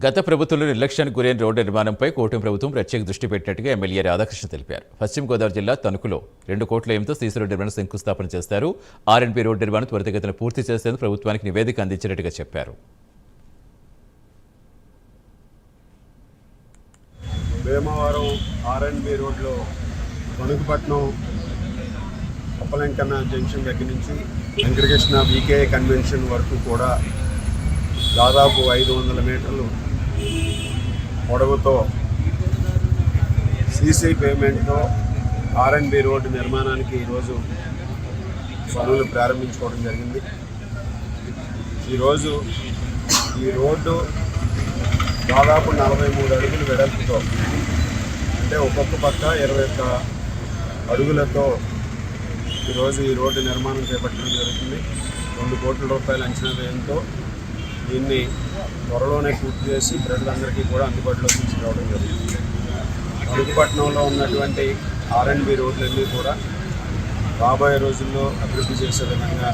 గత ప్రభుత్వంలో నిర్లక్ష్యానికి గురైన రోడ్డు నిర్మాణంపై కూటమి ప్రభుత్వం ప్రత్యేక దృష్టి పెట్టినట్టుగా ఎమ్మెల్యే రాధాకృష్ణ తెలిపారు. పశ్చిమ గోదావరి జిల్లా తణుకులో 2 కోట్ల వ్యయంతో సీసీ రోడ్డు నిర్మాణం శంకుస్థాపన చేస్తారు. ఆర్ఎండ్బి రోడ్డు నిర్మాణం త్వరితగతిన పూర్తి చేసేందుకు ప్రభుత్వానికి నివేదిక అందించినట్టుగా చెప్పారు. భీమవరం ఆర్ఎండ్బి రోడ్లో తణుకుపట్నం అప్పలంకన్న జంక్షన్ దగ్గర నుంచి వెంకటకృష్ణ వీకే కన్వెన్షన్ వరకు కూడా దాదాపు 500 మీటర్లు పొడవుతో సీసీ పేమెంట్తో ఆర్ఎండ్బి రోడ్డు నిర్మాణానికి ఈరోజు పనులు ప్రారంభించుకోవడం జరిగింది. ఈరోజు ఈ రోడ్డు దాదాపు 43 అడుగులు వెడల్పుతో, అంటే ఒక్కొక్క పక్క 21 అడుగులతో ఈరోజు ఈ రోడ్డు నిర్మాణం చేపట్టడం జరుగుతుంది. 2 కోట్ల రూపాయల అంచనా వ్యయంతో దీన్ని త్వరలోనే పూర్తి చేసి ప్రజలందరికీ కూడా అందుబాటులోకి తీసుకురావడం జరుగుతుంది. తణుకుపట్నంలో ఉన్నటువంటి ఆర్ఎండ్బి రోడ్లన్నీ కూడా రాబోయే రోజుల్లో అభివృద్ధి చేసే విధంగా